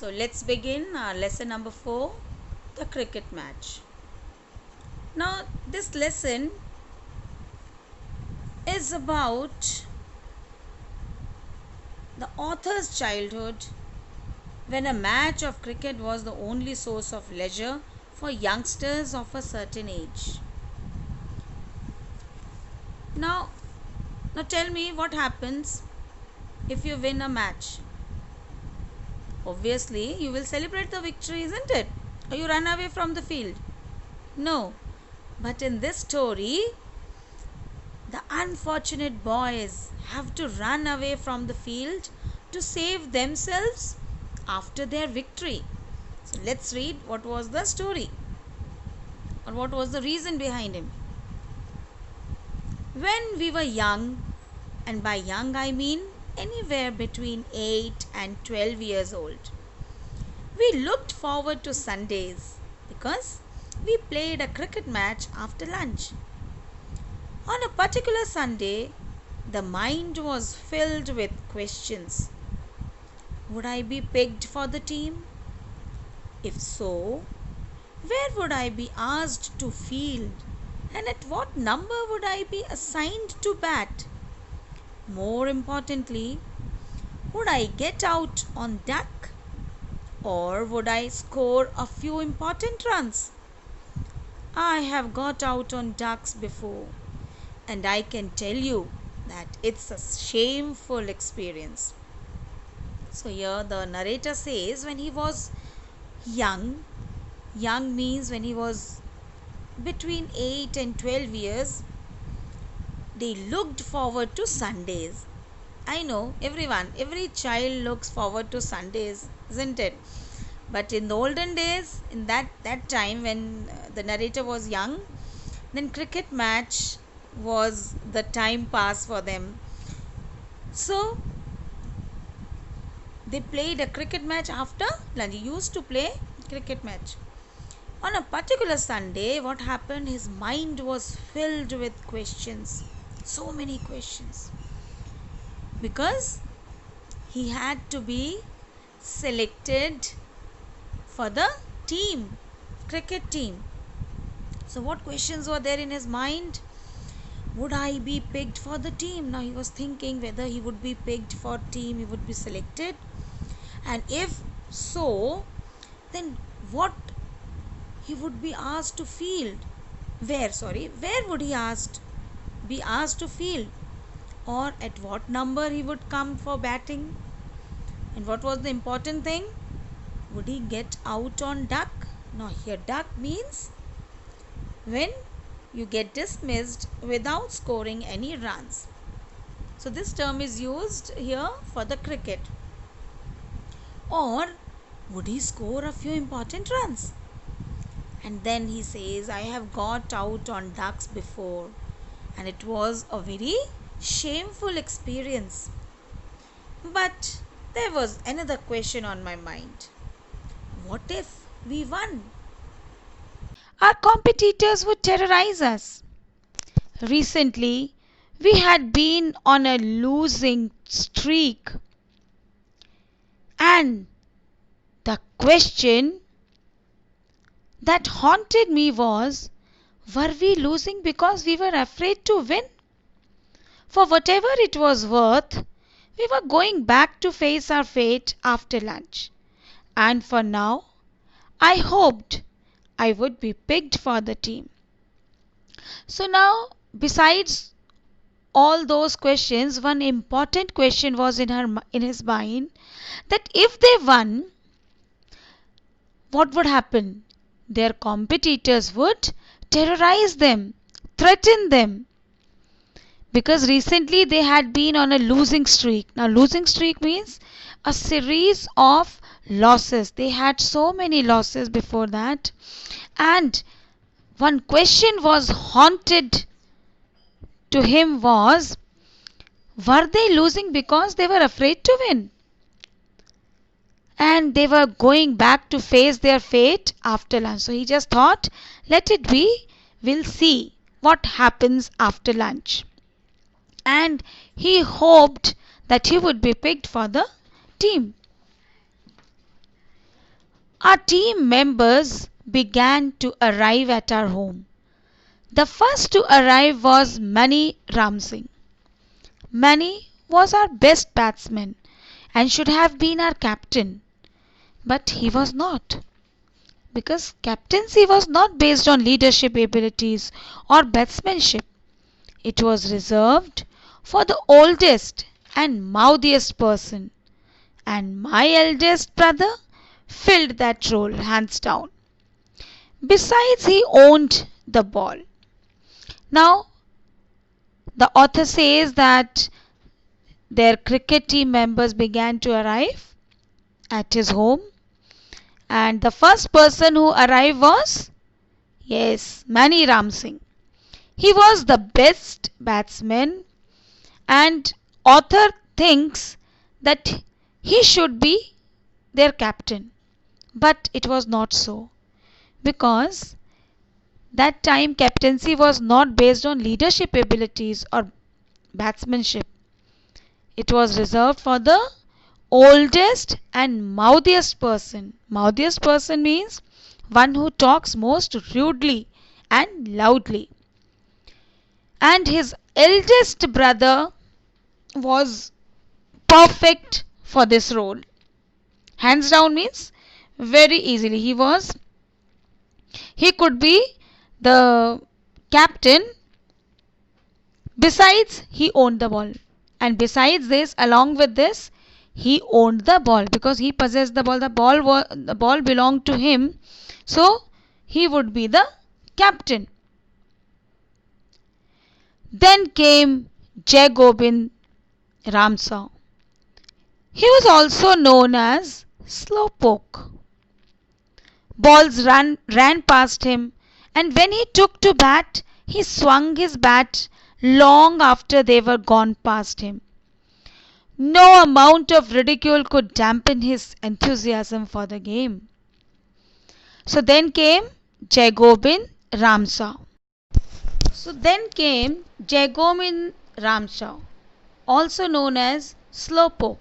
So let's begin our lesson number 4, the cricket match. Now, this lesson is about the author's childhood when a match of cricket was the only source of leisure for youngsters of a certain age. Now, now tell me what happens if you win a match. Obviously, you will celebrate the victory, isn't it? Or you run away from the field. No. But in this story, the unfortunate boys have to run away from the field to save themselves after their victory. So let's read what was the story or what was the reason behind him. When we were young, and by young I mean anywhere between 8 and 12 years old, we looked forward to Sundays because we played a cricket match after lunch. On a particular Sunday, the mind was filled with questions. Would I be picked for the team? If so, where would I be asked to field? And at what number would I be assigned to bat? More importantly, would I get out on duck? Or would I score a few important runs? I have got out on ducks before, and I can tell you that it's a shameful experience. So here the narrator says when he was young, young means when he was between 8 and 12 years, they looked forward to Sundays. I know every child looks forward to Sundays, isn't it? But in the olden days, in that time when the narrator was young, then cricket match was the time pass for them. So they played a cricket match after lunch. He used to play cricket match. On a particular Sunday, what happened? His mind was filled with questions. So many questions. Because he had to be selected for the team, cricket team. So what questions were there in his mind? Would I be picked for the team? Now he was thinking whether he would be picked for team, he would be selected. And if so, then what he would be asked to field? Where would he be asked to field? Or at what number he would come for batting? And what was the important thing? Would he get out on duck? Now here duck means when you get dismissed without scoring any runs. So this term is used here for the cricket. Or would he score a few important runs? And then he says, I have got out on ducks before, and it was a very shameful experience. But there was another question on my mind. What if we won? Our competitors would terrorize us. Recently, we had been on a losing streak, and the question that haunted me was, were we losing because we were afraid to win? For whatever it was worth, we were going back to face our fate after lunch. And for now, I hoped I would be picked for the team. So now, besides all those questions, one important question was in his mind, that if they won, what would happen? Their competitors would terrorize them, threaten them, because recently they had been on a losing streak. Now, losing streak means a series of losses. They had so many losses before that, and one question was haunted to him was, were they losing because they were afraid to win? And they were going back to face their fate after lunch. So he just thought, let it be, we'll see what happens after lunch. And he hoped that he would be picked for the team. Our team members began to arrive at our home. The first to arrive was Mani Ramsingh. Mani was our best batsman and should have been our captain, but he was not, because captaincy was not based on leadership abilities or batsmanship. It was reserved for the oldest and mouthiest person, and my eldest brother filled that role hands down. Besides, he owned the ball. Now, the author says that their cricket team members began to arrive at his home, and the first person who arrived was, yes, Mani Ramsingh. He was the best batsman, and author thinks that he should be their captain, but it was not so, because that time captaincy was not based on leadership abilities or batsmanship. It was reserved for the oldest and mouthiest person. Mouthiest person means one who talks most rudely and loudly. And his eldest brother was perfect for this role. Hands down means very easily. He could be the captain. Besides, he owned the ball. And besides this, along with this, he owned the ball because he possessed the ball. The ball belonged to him. So he would be the captain. Then came Jai Gobind Ramsaw. He was also known as Slowpoke. Balls ran past him, and when he took to bat, he swung his bat long after they were gone past him. No amount of ridicule could dampen his enthusiasm for the game. So then came Jai Gobind Ramsaw. Also known as Slowpoke.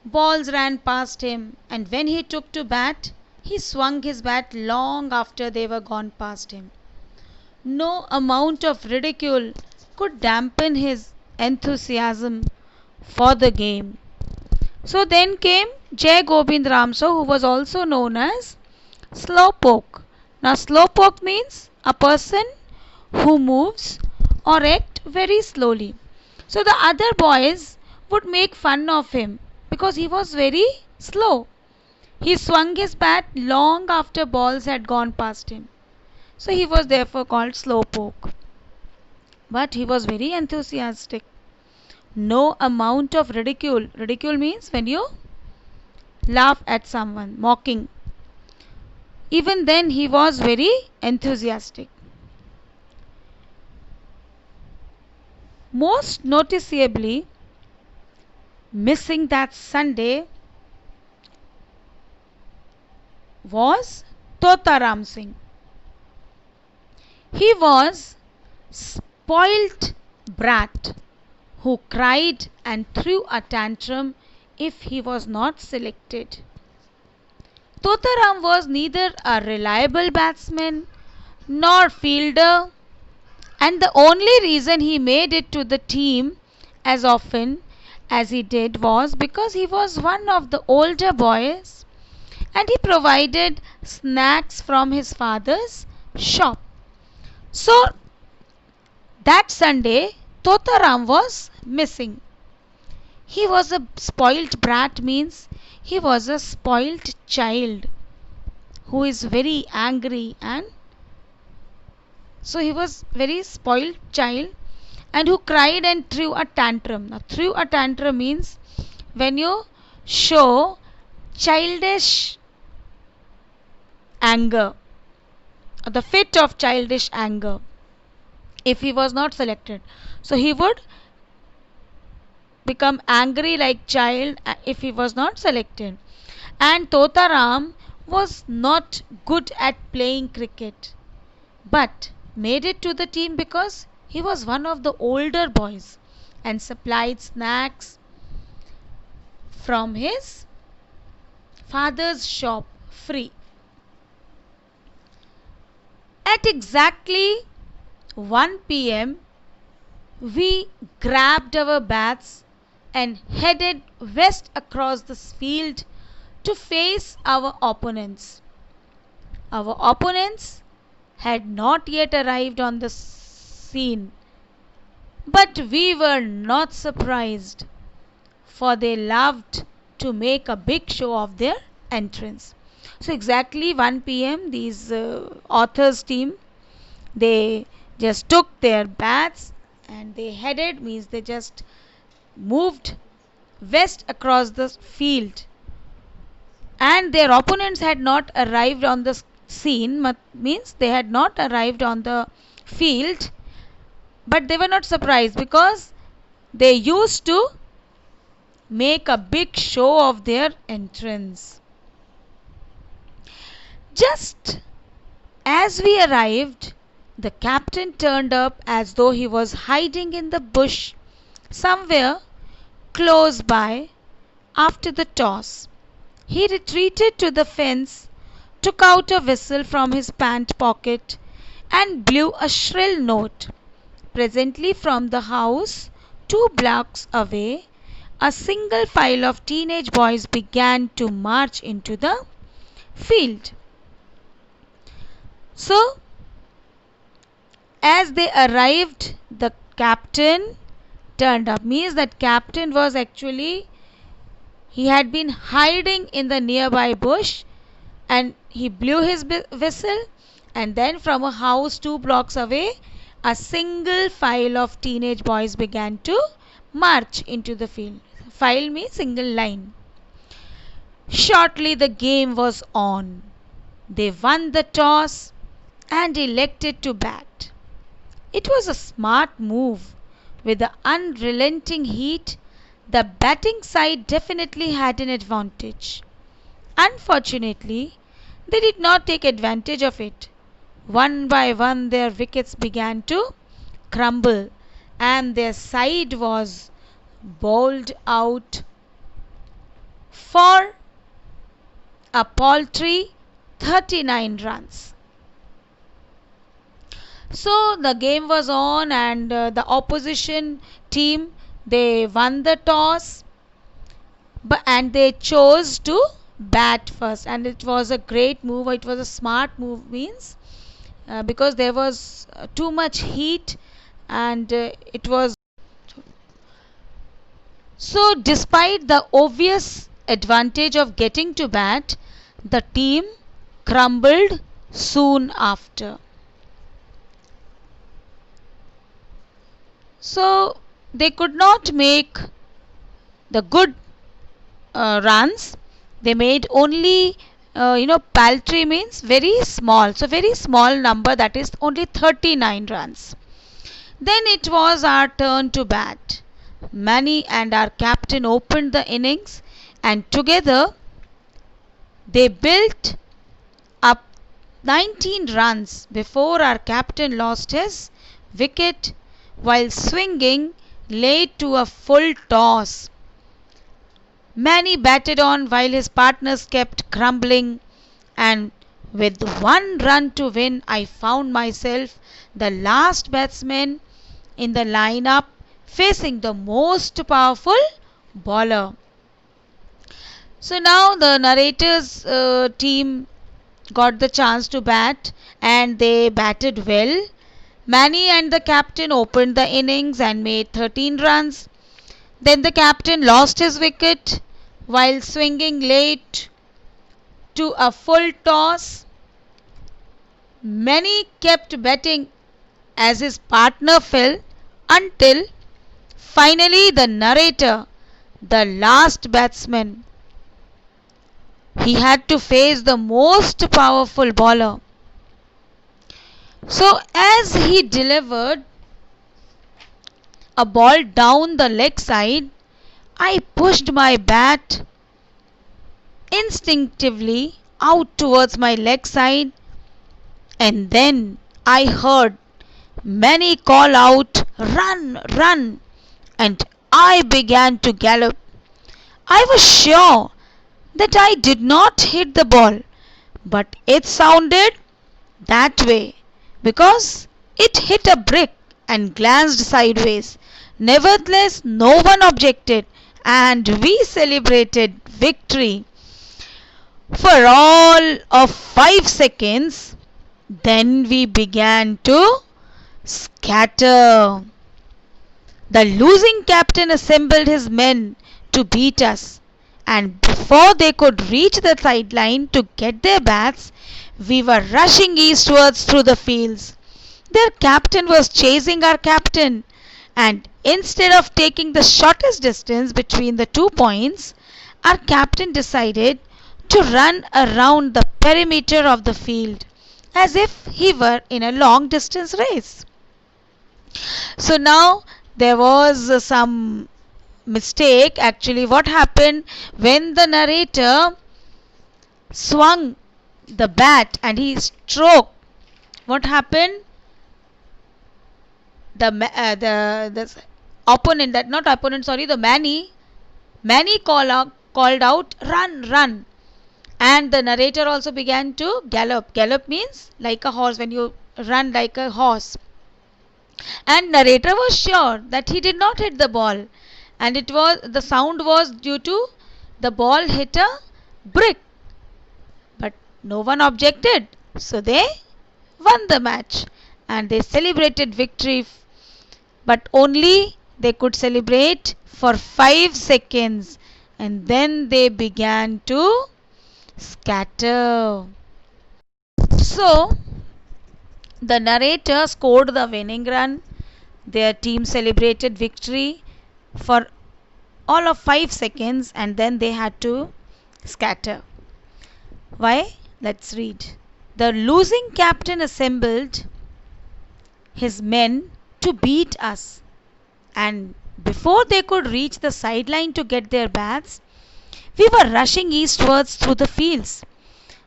Balls ran past him, and when he took to bat, he swung his bat long after they were gone past him. No amount of ridicule could dampen his enthusiasm for the game. So then came Jai Gobind Ramsaw, who was also known as Slowpoke. Now, Slowpoke means a person who moves or act very slowly. So the other boys would make fun of him because he was very slow. He swung his bat long after balls had gone past him. So he was therefore called Slowpoke. But he was very enthusiastic. No amount of ridicule. Ridicule means when you laugh at someone, mocking. Even then he was very enthusiastic. Most noticeably, missing that Sunday was Tota Ram Singh. He was spoilt brat who cried and threw a tantrum if he was not selected. Tota Ram was neither a reliable batsman nor fielder, and the only reason he made it to the team as often as he did was because he was one of the older boys and he provided snacks from his father's shop. So that Sunday, Tota Ram was missing. He was a spoilt brat, means he was a spoilt child who is very angry, and so he was very spoilt child and who cried and threw a tantrum. Now, threw a tantrum means when you show childish anger, or the fit of childish anger, if he was not selected. So he would become angry like child if he was not selected. And Tota Ram was not good at playing cricket, but made it to the team because he was one of the older boys and supplied snacks from his father's shop free. At exactly 1 p.m., we grabbed our bats and headed west across the field to face our opponents. Our opponents had not yet arrived on the scene, but we were not surprised, for they loved to make a big show of their entrance. So exactly 1 p.m., these authors team, they just took their bats and they headed, means they just moved west across the field, and their opponents had not arrived on the scene, means they had not arrived on the field, but they were not surprised because they used to make a big show of their entrance. Just as we arrived, the captain turned up as though he was hiding in the bush somewhere close by. After the toss, he retreated to the fence, took out a whistle from his pant pocket, and blew a shrill note. Presently, from the house 2 blocks away, a single file of teenage boys began to march into the field. So, as they arrived, the captain turned up. Means that captain was actually, he had been hiding in the nearby bush, and he blew his whistle, and then from a house 2 blocks away, a single file of teenage boys began to march into the field. File means single line. Shortly the game was on. They won the toss and elected to bat. It was a smart move. With the unrelenting heat, the batting side definitely had an advantage. Unfortunately, they did not take advantage of it. One by one, their wickets began to crumble, and their side was bowled out for a paltry 39 runs. So the game was on, and the opposition team, they won the toss, and they chose to bat first, and it was a great move. It was a smart move, means because there was too much heat, and it was so. Despite the obvious advantage of getting to bat, the team crumbled soon after. So they could not make the good runs. They made only paltry means very small, so very small number, that is only 39 runs. Then it was our turn to bat. Mani and our captain opened the innings, and together they built up 19 runs before our captain lost his wicket while swinging late to a full toss. Mani batted on while his partners kept crumbling, and with 1 run to win, I found myself the last batsman in the lineup facing the most powerful bowler. So now the narrators team got the chance to bat, and they batted well. Mani and the captain opened the innings and made 13 runs. Then the captain lost his wicket while swinging late to a full toss. Mani kept batting as his partner fell until finally the narrator, the last batsman, he had to face the most powerful bowler. So as he delivered a ball down the leg side, I pushed my bat instinctively out towards my leg side, and then I heard Mani call out, "Run, run!" and I began to gallop. I was sure that I did not hit the ball, but it sounded that way because it hit a brick and glanced sideways. Nevertheless, no one objected, and we celebrated victory for all of 5 seconds. Then we began to scatter. The losing captain assembled his men to beat us, and before they could reach the sideline to get their bats, we were rushing eastwards through the fields. Their captain was chasing our captain, and instead of taking the shortest distance between the 2 points, our captain decided to run around the perimeter of the field as if he were in a long distance race. So now there was some mistake. Actually, what happened when the narrator swung the bat and he stroked? What happened? The opponent, that not opponent, sorry, the Manny called out, run, run. And the narrator also began to gallop. Gallop means like a horse, when you run like a horse. And narrator was sure that he did not hit the ball, and it was the sound was due to the ball hit a brick. But no one objected, so they won the match and they celebrated victory, but only they could celebrate for 5 seconds, and then they began to scatter. So the narrator scored the winning run. Their team celebrated victory for all of 5 seconds, and then they had to scatter. Why? Let's read. The losing captain assembled his men to beat us, and before they could reach the sideline to get their bats, we were rushing eastwards through the fields.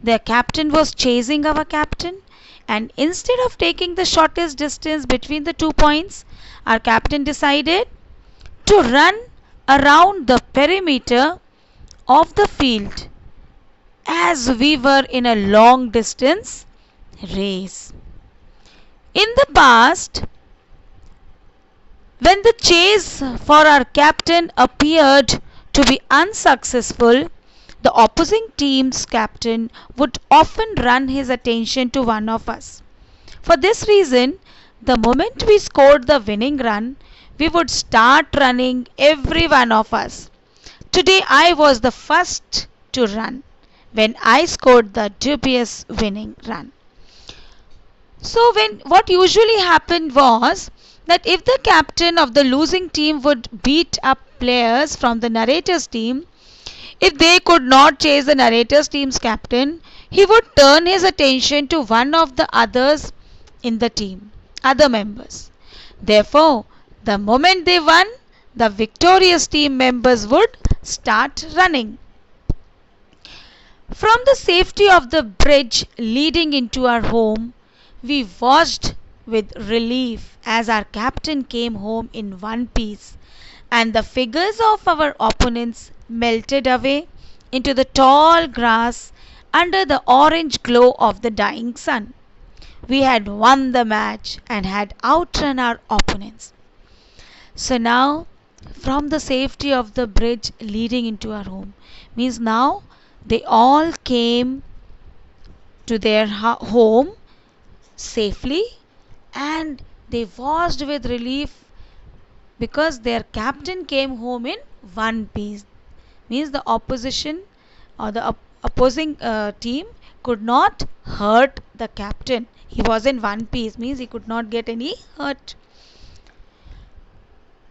Their captain was chasing our captain, and instead of taking the shortest distance between the 2 points, our captain decided to run around the perimeter of the field as we were in a long distance race. In the past, when the chase for our captain appeared to be unsuccessful, the opposing team's captain would often run his attention to one of us. For this reason, the moment we scored the winning run, we would start running, every one of us. Today I was the first to run when I scored the dubious winning run. So what usually happened was that if the captain of the losing team would beat up players from the narrator's team, if they could not chase the narrator's team's captain, he would turn his attention to one of the others in the team, other members. Therefore, the moment they won, the victorious team members would start running. From the safety of the bridge leading into our home, we watched with relief as our captain came home in one piece, and the figures of our opponents melted away into the tall grass under the orange glow of the dying sun. We had won the match and had outrun our opponents. So now, from the safety of the bridge leading into our home, means now they all came to their home safely, and they watched with relief because their captain came home in one piece. Means the opposition or the opposing team could not hurt the captain. He was in one piece, means he could not get any hurt.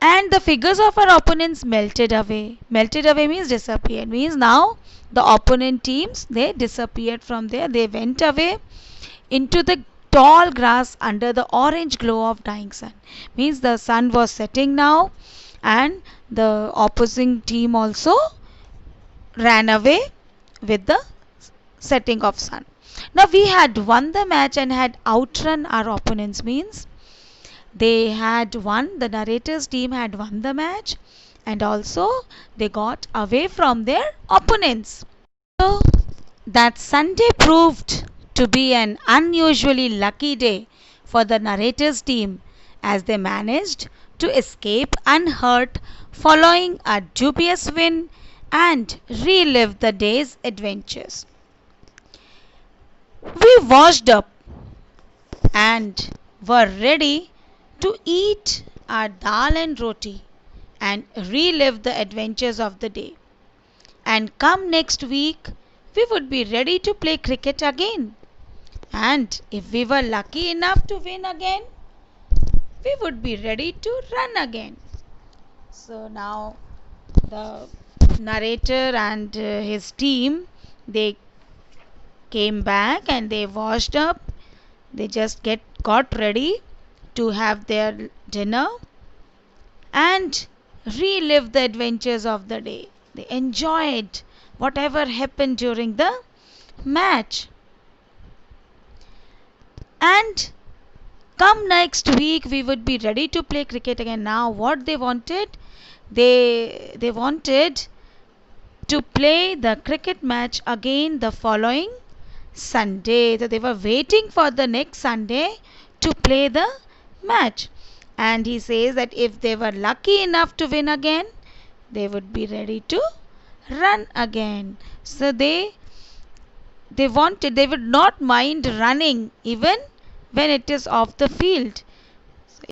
And the figures of our opponents melted away. Melted away means disappeared. Means now the opponent teams, they disappeared from there. They went away into the tall grass under the orange glow of dying sun. Means the sun was setting now, and the opposing team also ran away with the setting of sun. Now we had won the match and had outrun our opponents. Means they had won, the narrator's team had won the match, and also they got away from their opponents. So That Sunday proved to be an unusually lucky day for the narrator's team as they managed to escape unhurt following a dubious win and relive the day's adventures. We washed up and were ready to eat our dal and roti and relive the adventures of the day. And come next week, we would be ready to play cricket again. And if we were lucky enough to win again, we would be ready to run again. So now the narrator and his team, they came back and they washed up. They just got ready to have their dinner and relive the adventures of the day. They enjoyed whatever happened during the match. And come next week, we would be ready to play cricket again. Now, what they wanted, they wanted to play the cricket match again the following Sunday. So they were waiting for the next Sunday to play the match. And he says that if they were lucky enough to win again, they would be ready to run again. So they would not mind running even when it is off the field.